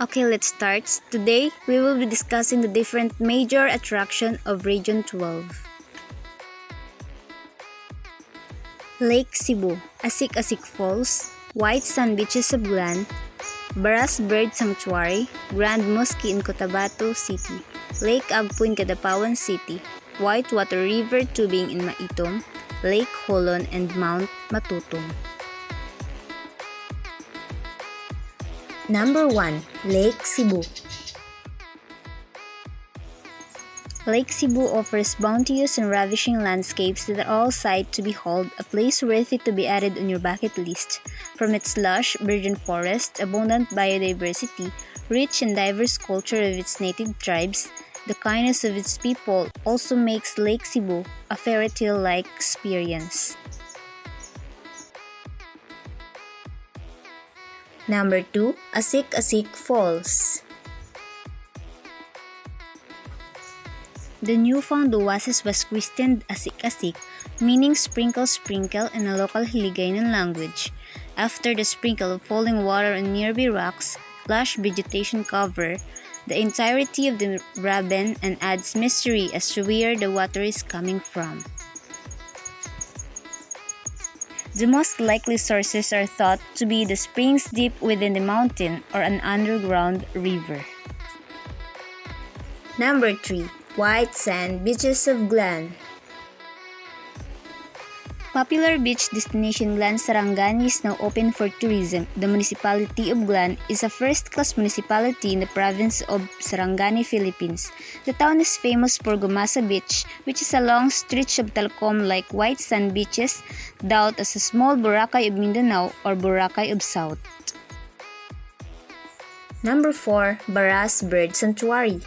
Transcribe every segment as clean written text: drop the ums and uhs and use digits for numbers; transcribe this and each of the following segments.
Okay, let's start. Today, we will be discussing the different major attractions of Region 12. Lake Cebu, Asik-Asik Falls, White Sand Beaches of Glan, Baras Bird Sanctuary, Grand Mosque in Cotabato City, Lake Agpo in Cadapawan City, Whitewater River Tubing in Maitom, Lake Holon, and Mount Matutong. Number 1. Lake Cebu. Lake Cebu offers bounteous and ravishing landscapes that are all sight to behold, a place worthy to be added on your bucket list. From its lush, virgin forest, abundant biodiversity, rich and diverse culture of its native tribes, the kindness of its people also makes Lake Cebu a fairy tale-like experience. Number 2. Asik-Asik Falls. The newfound oasis was christened Asik-Asik, meaning sprinkle-sprinkle in a local Hiligaynon language. After the sprinkle of falling water on nearby rocks, lush vegetation cover the entirety of the ravine and adds mystery as to where the water is coming from. The most likely sources are thought to be the springs deep within the mountain or an underground river. Number 3. White Sand Beaches of Glan. Popular beach destination Glan Sarangani is now open for tourism. The municipality of Glan is a first-class municipality in the province of Sarangani, Philippines. The town is famous for Gumasa Beach, which is a long stretch of talcum-like white sand beaches, doubt as a small Boracay of Mindanao or Boracay of South. Number 4. Baras Bird Sanctuary.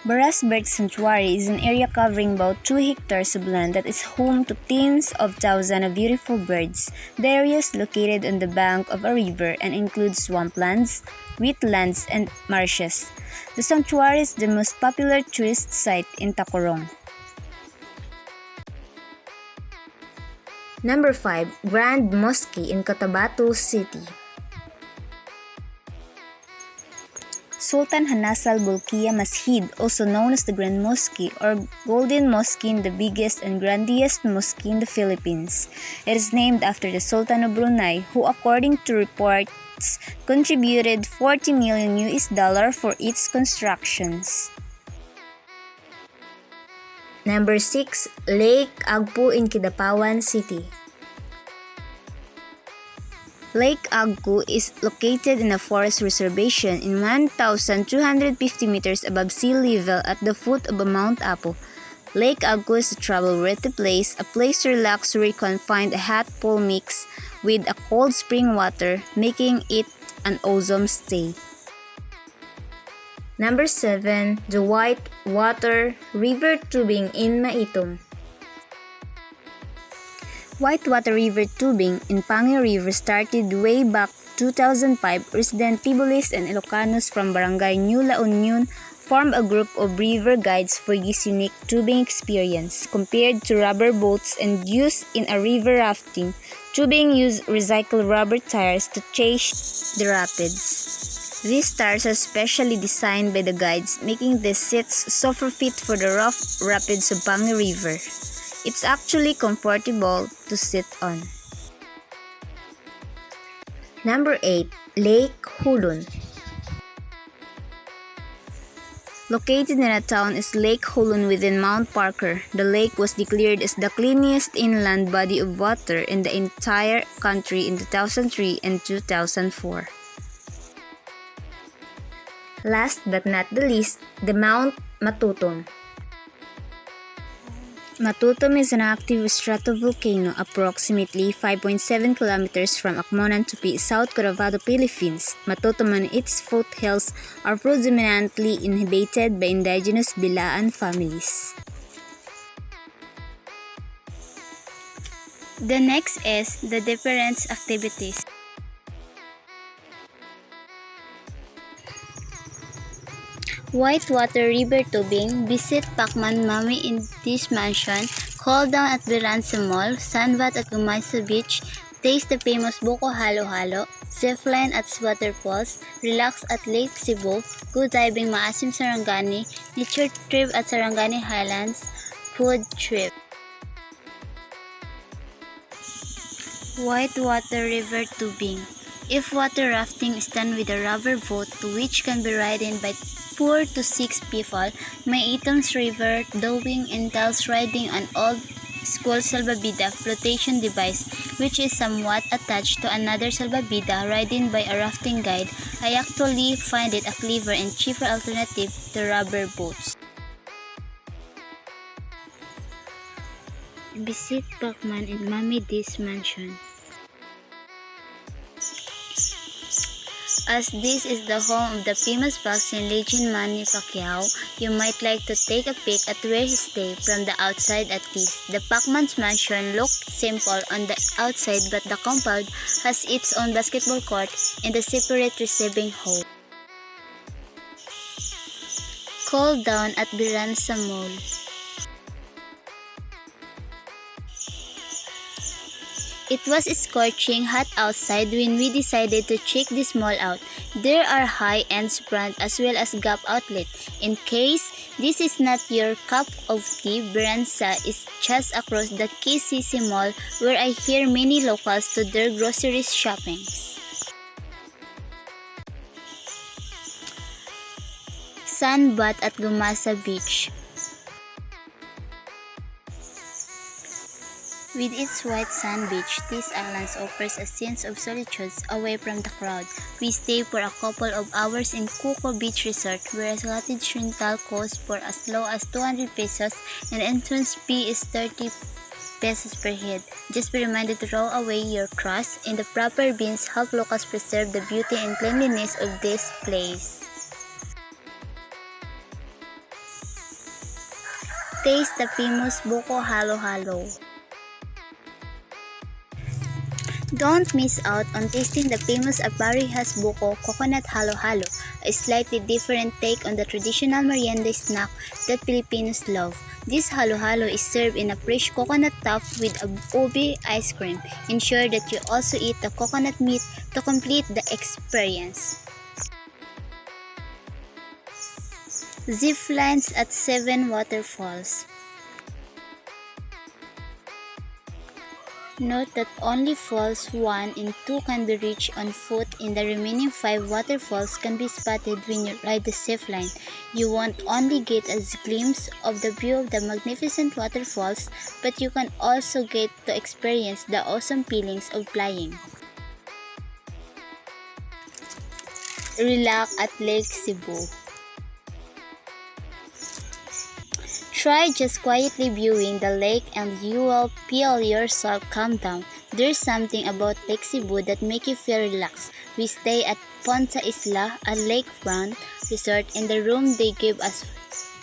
Baras Bird Sanctuary is an area covering about 2 hectares of land that is home to tens of thousands of beautiful birds. The area is located on the bank of a river and includes swamplands, wheatlands, and marshes. The sanctuary is the most popular tourist site in Tacurong. Number 5. Grand Mosque in Cotabato City. Sultan Hanasal Bolkiah Masjid, also known as the Grand Mosque or Golden Mosque, the biggest and grandest mosque in the Philippines. It is named after the Sultan of Brunei, who according to reports contributed $40 million for its constructions. Number 6. Lake Agpo in Kidapawan City. Lake Agpo is located in a forest reservation in 1,250 meters above sea level at the foot of Mount Apo. Lake Agpo is a travel-worthy place, a place to relax where you can find a hot pool mix with a cold spring water, making it an awesome stay. Number 7. The Whitewater River Tubing in Maitom. Whitewater River Tubing in Pangi River started way back 2005. Resident Tibulis and Ilocanos from Barangay New La Union formed a group of river guides for this unique tubing experience. Compared to rubber boats and use in a river rafting, tubing used recycled rubber tires to chase the rapids. These tires are specially designed by the guides, making the seats super fit for the rough rapids of Pangi River. It's actually comfortable to sit on. Number 8. Lake Holon. Located in a town is Lake Holon within Mount Parker. The lake was declared as the cleanest inland body of water in the entire country in 2003 and 2004. Last but not the least, the Mount Matutong. Matutong is an active stratovolcano approximately 5.7 kilometers from Akmonan Tupi, South Cotabato, Philippines. Matutong and its foothills are predominantly inhabited by indigenous Bilaan families. The next is the different activities. Whitewater River Tubing. Visit Pacman Mami in this mansion. Call down at the Ransom Mall. Sunbath at Gumasa Beach. Taste the famous Buko Halo-Halo, zipline at waterfalls, relax at Lake Cebu, go diving Maasim Sarangani, nature trip at Sarangani Highlands, food trip. Whitewater River Tubing. If water rafting is done with a rubber boat which can be ridden by 4 to 6 people, may Itong's River Tubing entails riding an old school salbabida flotation device which is somewhat attached to another salbabida ridden by a rafting guide. I actually find it a clever and cheaper alternative to rubber boats. Visit Pacman in Mami D's mansion. As this is the home of the famous boxing legend Manny Pacquiao, you might like to take a peek at where he stays from the outside at least. The Pacman's mansion looked simple on the outside, but the compound has its own basketball court and a separate receiving hall. Cool down at Biransa Mall. It was scorching hot outside when we decided to check this mall out. There are high-end brands as well as Gap outlet. In case this is not your cup of tea, Biransa is just across the KCC Mall where I hear many locals do their groceries shopping. Sunbath at Gumasa Beach. With its white sand beach, this island offers a sense of solitude away from the crowd. We stay for a couple of hours in Cuco Beach Resort, where a cottage rental costs for as low as 200 pesos and entrance fee is 30 pesos per head. Just be reminded to throw away your trash in the proper bins. Help locals preserve the beauty and cleanliness of this place. Taste the famous Buko Halo-Halo. Don't miss out on tasting the famous Aparihas Buko Coconut Halo-Halo, a slightly different take on the traditional merienda snack that Filipinos love. This halo-halo is served in a fresh coconut topped with a ubi ice cream. Ensure that you also eat the coconut meat to complete the experience. Zip lines at 7 waterfalls. Note that only falls 1 and 2 can be reached on foot, and the remaining 5 waterfalls can be spotted when you ride the zip line. You won't only get a glimpse of the view of the magnificent waterfalls, but you can also get to experience the awesome feelings of flying. Relax at Lake Cebu. Try just quietly viewing the lake and you will feel yourself calm down. There's something about Lake Cebu that makes you feel relaxed. We stay at Ponta Isla, a lakefront resort, and the room they gave us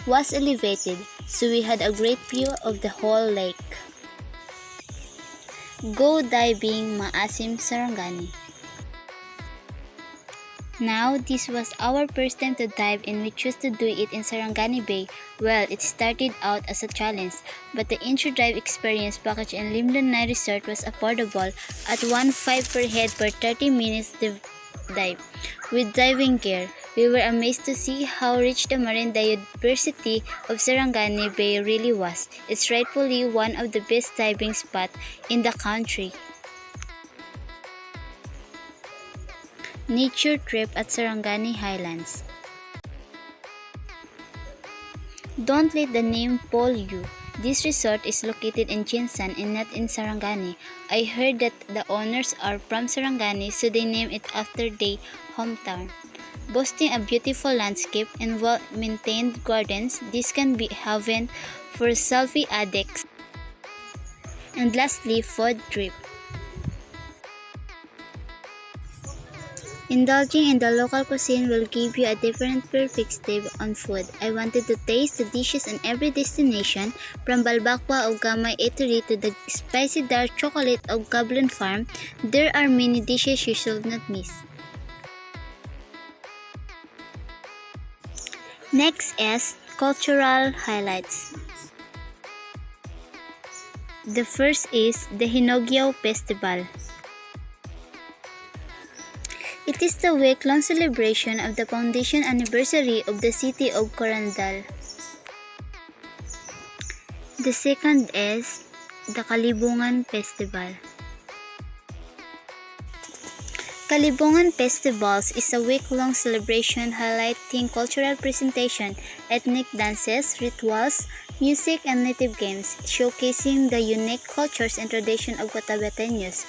was elevated, so we had a great view of the whole lake. Go diving Maasim Sarangani. Now, this was our first time to dive and we chose to do it in Sarangani Bay. Well, it started out as a challenge, but the intro dive experience package in Limlon Night Resort was affordable at 1.5 per head per 30 minutes dive. With diving gear, we were amazed to see how rich the marine biodiversity of Sarangani Bay really was. It's rightfully one of the best diving spots in the country. Nature trip at Sarangani Highlands. Don't let the name fool you. This resort is located in Jinsan and not in Sarangani. I heard that the owners are from Sarangani, so they named it after their hometown. Boasting a beautiful landscape and well-maintained gardens, this can be heaven for selfie addicts. And lastly, food trip. Indulging in the local cuisine will give you a different perspective on food. I wanted to taste the dishes in every destination, from balbakwa of Gamay Eatery to the spicy dark chocolate of Gablon Farm. There are many dishes you should not miss. Next is cultural highlights. The first is the Hinogyo Festival. It is the week-long celebration of the foundation anniversary of the city of Corandal. The second is the Kalibungan Festival. Kalibungan Festivals is a week-long celebration highlighting cultural presentation, ethnic dances, rituals, music, and native games, showcasing the unique cultures and tradition of Cotabateños.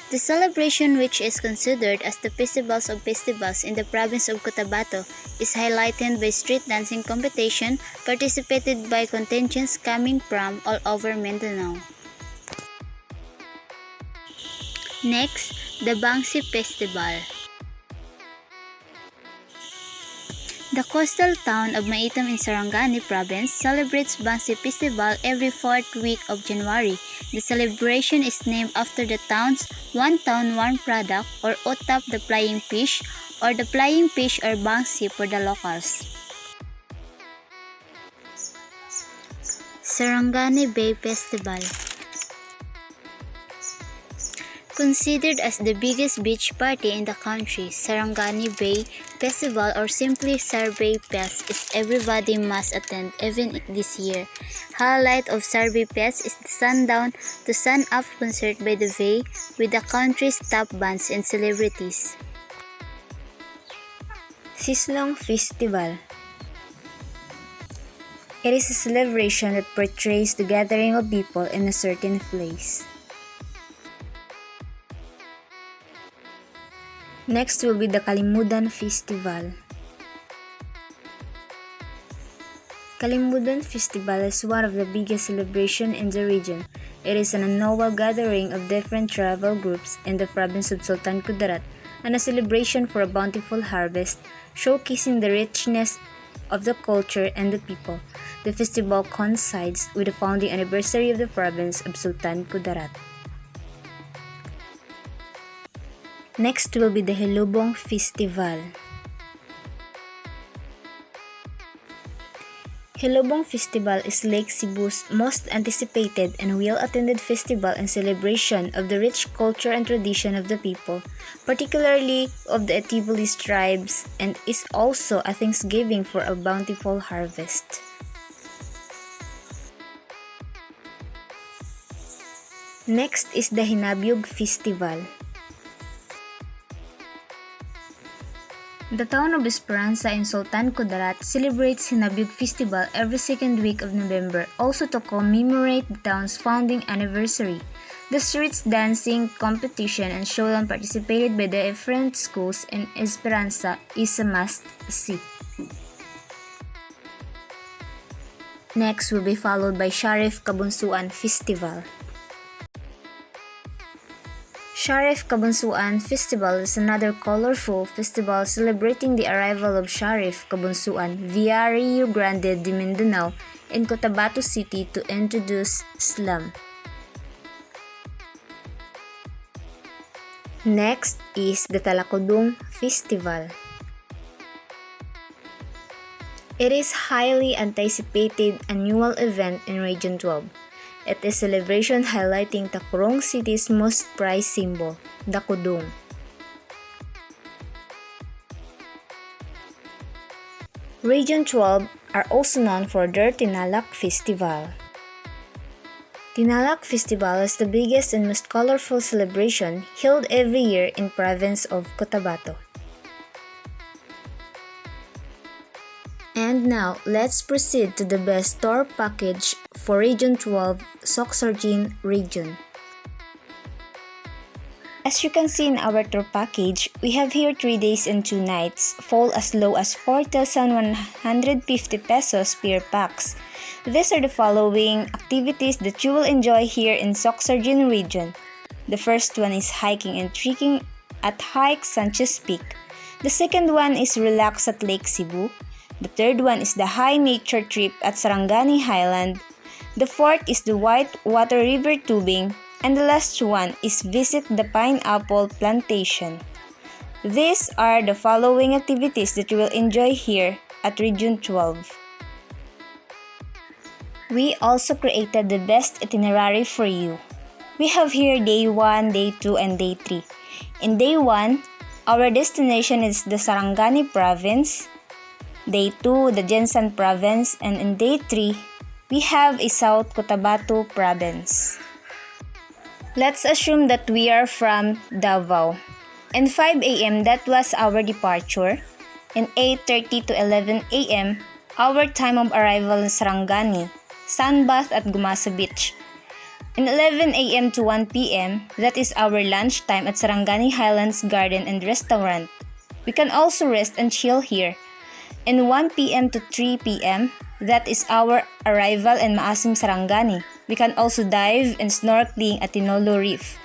The celebration, which is considered as the festivals of festivals in the province of Cotabato, is highlighted by street dancing competition participated by contingents coming from all over Mindanao. Next, the Bangsi Festival. The coastal town of Maitam in Sarangani province celebrates Bangsi Festival every fourth week of January. The celebration is named after the town's One Town One Product, or OTAP, the flying fish, or the flying fish or Bangsi for the locals. Sarangani Bay Festival. Considered as the biggest beach party in the country, Sarangani Bay Festival, or simply Sarbay Fest, is everybody must attend even this year. Highlight of Sarbay Fest is the sundown to sun-up concert by the Bay with the country's top bands and celebrities. Sislong Festival. It is a celebration that portrays the gathering of people in a certain place. Next will be the Kalimudan Festival. Kalimudan Festival is one of the biggest celebrations in the region. It is an annual gathering of different tribal groups in the province of Sultan Kudarat and a celebration for a bountiful harvest, showcasing the richness of the culture and the people. The festival coincides with the founding anniversary of the province of Sultan Kudarat. Next will be the Hilobong Festival. Hilobong Festival is Lake Cebu's most anticipated and well-attended festival and celebration of the rich culture and tradition of the people, particularly of the Ativolis tribes, and is also a thanksgiving for a bountiful harvest. Next is the Hinabiog Festival. The town of Esperanza in Sultan Kudarat celebrates Hinabiog Festival every second week of November, also to commemorate the town's founding anniversary. The streets dancing competition and showdown participated by the different schools in Esperanza is a must-see. Next will be followed by Sharif Kabunsuan Festival. Sharif Kabunsuan Festival is another colorful festival celebrating the arrival of Sharif Kabunsuan via Rio Grande de Mindanao in Cotabato City to introduce Islam. Next is the Talakudong Festival. It is highly anticipated annual event in Region 12. It is a celebration highlighting Tacurong City's most prized symbol, the Kudong. Region 12 are also known for their Tinalak Festival. Tinalak Festival is the biggest and most colorful celebration held every year in province of Cotabato. And now, let's proceed to the best tour package for Region 12, SOCCKSARGEN Region. As you can see in our tour package, we have here 3 days and 2 nights, fall as low as 4,150 pesos per pax. These are the following activities that you will enjoy here in SOCCKSARGEN Region. The first one is hiking and trekking at Hike Sanchez Peak. The second one is relax at Lake Cebu. The third one is the high nature trip at Sarangani Highland. The fourth is the white water river tubing. And the last one is visit the pineapple plantation. These are the following activities that you will enjoy here at Region 12. We also created the best itinerary for you. We have here Day 1, Day 2, and Day 3. In Day 1, Our destination is the Sarangani Province, Day 2, the Jensan Province, and in Day 3, we have a South Cotabato Province. Let's assume that we are from Davao. In 5 a.m., that was our departure. In 8:30 to 11 a.m., our time of arrival in Sarangani, sunbath at Gumasa Beach. In 11 a.m. to 1 p.m., that is our lunch time at Sarangani Highlands Garden and Restaurant. We can also rest and chill here. In 1 p.m. to 3 p.m., that is our arrival in Maasim Sarangani. We can also dive and snorkeling at Tinolo Reef.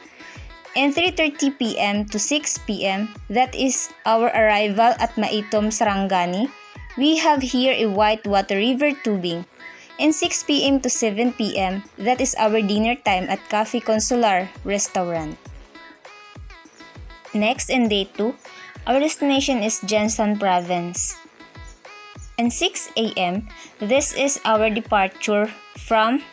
In 3:30 p.m. to 6 p.m., that is our arrival at Maitom Sarangani. We have here a whitewater river tubing. In 6 p.m. to 7 p.m., that is our dinner time at Cafe Consular Restaurant. Next, in Day 2, our destination is Jensan Province. In 6 a.m., this is our departure from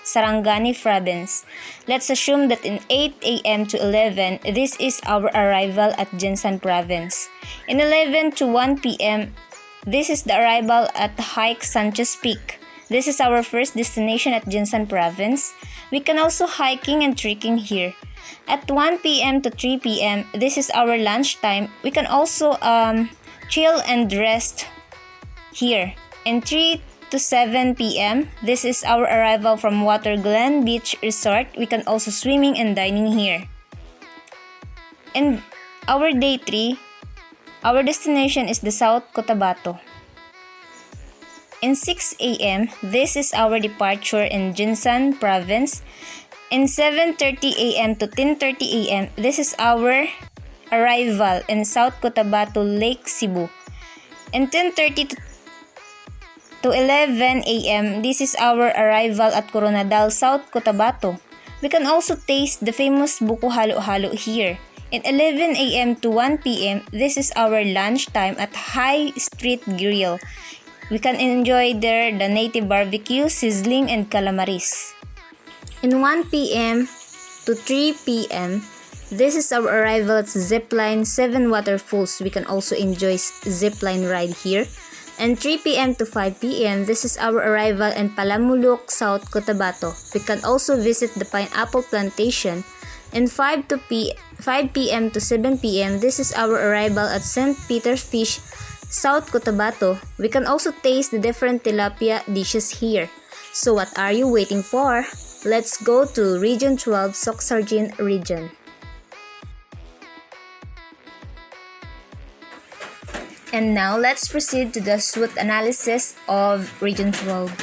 Sarangani Province. Let's assume that in 8 a.m. to 11, this is our arrival at Jensan Province. In 11 to 1 p.m., this is the arrival at Hike Sanchez Peak. This is our first destination at Jensan Province. We can also hiking and trekking here. At 1 p.m. to 3 p.m., this is our lunch time. We can also chill and rest here. In 3 to 7 p.m., this is our arrival from Water Glen Beach Resort. We can also swimming and dining here. In our Day 3, our destination is the South Cotabato. In 6 a.m., this is our departure in Jensan Province. In 7:30 a.m. to 10:30 a.m., this is our arrival in South Cotabato, Lake Cebu. In 10:30 to 11 a.m., this is our arrival at Coronadal, South Cotabato. We can also taste the famous buko halo-halo here. In 11 a.m. to 1 p.m., this is our lunch time at High Street Grill. We can enjoy there the native barbecue, sizzling, and calamaris. In 1 p.m. to 3 p.m., this is our arrival at Zipline 7 Waterfalls. We can also enjoy zipline ride here. And 3 p.m. to 5 p.m., this is our arrival in Palamulok, South Cotabato. We can also visit the pineapple plantation. In 5 p.m. to 7 p.m., this is our arrival at St. Peter's Fish, South Cotabato. We can also taste the different tilapia dishes here. So what are you waiting for? Let's go to Region 12, SOCCKSARGEN Region. And now let's proceed to the SWOT analysis of Region 12.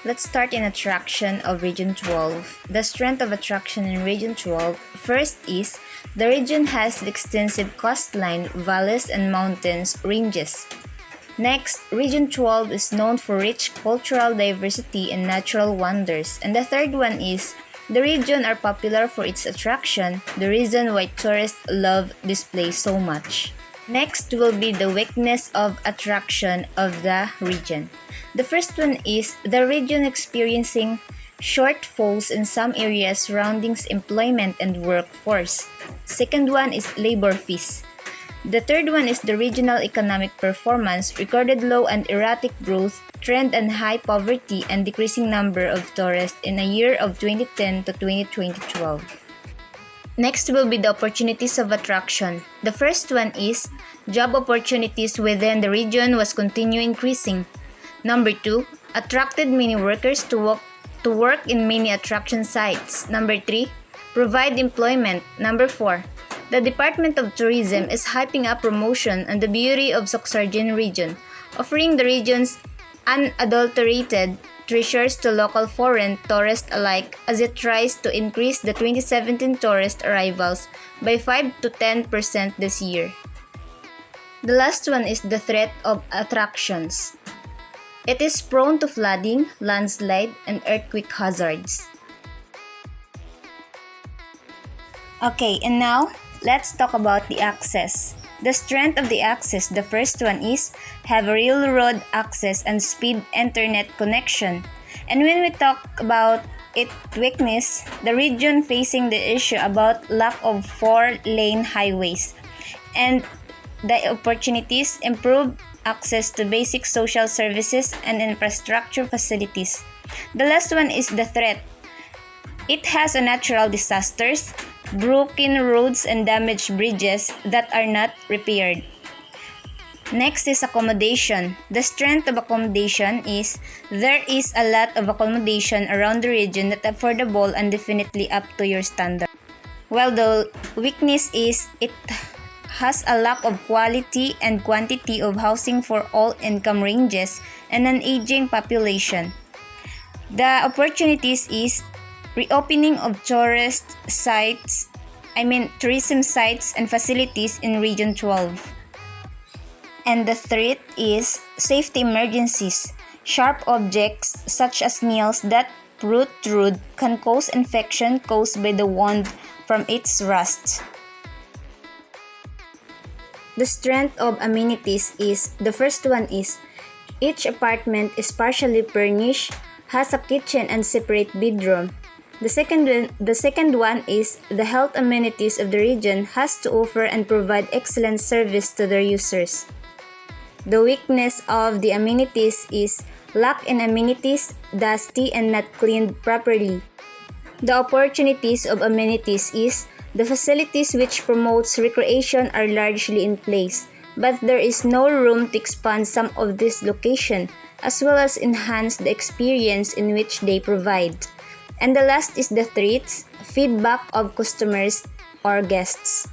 Let's start in attraction of Region 12. The strength of attraction in Region 12, first is, the region has extensive coastline, valleys, and mountains ranges. Next, Region 12 is known for rich cultural diversity and natural wonders. And the third one is, the region are popular for its attraction, the reason why tourists love this place so much. Next will be the weakness of attraction of the region. The first one is the region experiencing shortfalls in some areas surrounding employment and workforce. Second one is labor fees. The third one is the regional economic performance, recorded low and erratic growth, trend and high poverty, and decreasing number of tourists in a year of 2010 to 2012. Next will be the opportunities of attraction. The first one is job opportunities within the region was continue increasing. Number 2, attracted many workers to work in many attraction sites. Number 3, provide employment. Number 4, the Department of Tourism is hyping up promotion on the beauty of SOCCKSARGEN Region, offering the region's unadulterated treasures to local foreign tourists alike as it tries to increase the 2017 tourist arrivals by 5 to 10% this year. The last one is the threat of attractions. It is prone to flooding, landslide, and earthquake hazards. Okay, and now, let's talk about the access. The strength of the access, the first one is have a railroad access and speed internet connection. And when we talk about its weakness, the region facing the issue about lack of 4-lane highways, and the opportunities improve access to basic social services and infrastructure facilities. The last one is the threat. It has a natural disasters, broken roads and damaged bridges that are not repaired. Next is accommodation. The strength of accommodation is there is a lot of accommodation around the region that affordable and definitely up to your standard. While the weakness is it has a lack of quality and quantity of housing for all income ranges and an aging population. The opportunities is reopening of tourism sites and facilities in Region 12. And the threat is safety emergencies. Sharp objects such as nails that root through can cause infection caused by the wound from its rust. The strength of amenities is the first one is each apartment is partially furnished, has a kitchen and separate bedroom. The second one is the health amenities of the region has to offer and provide excellent service to their users. The weakness of the amenities is lack in amenities, dusty and not cleaned properly. The opportunities of amenities is the facilities which promotes recreation are largely in place, but there is no room to expand some of this location, as well as enhance the experience in which they provide. And the last is the threats, feedback of customers or guests.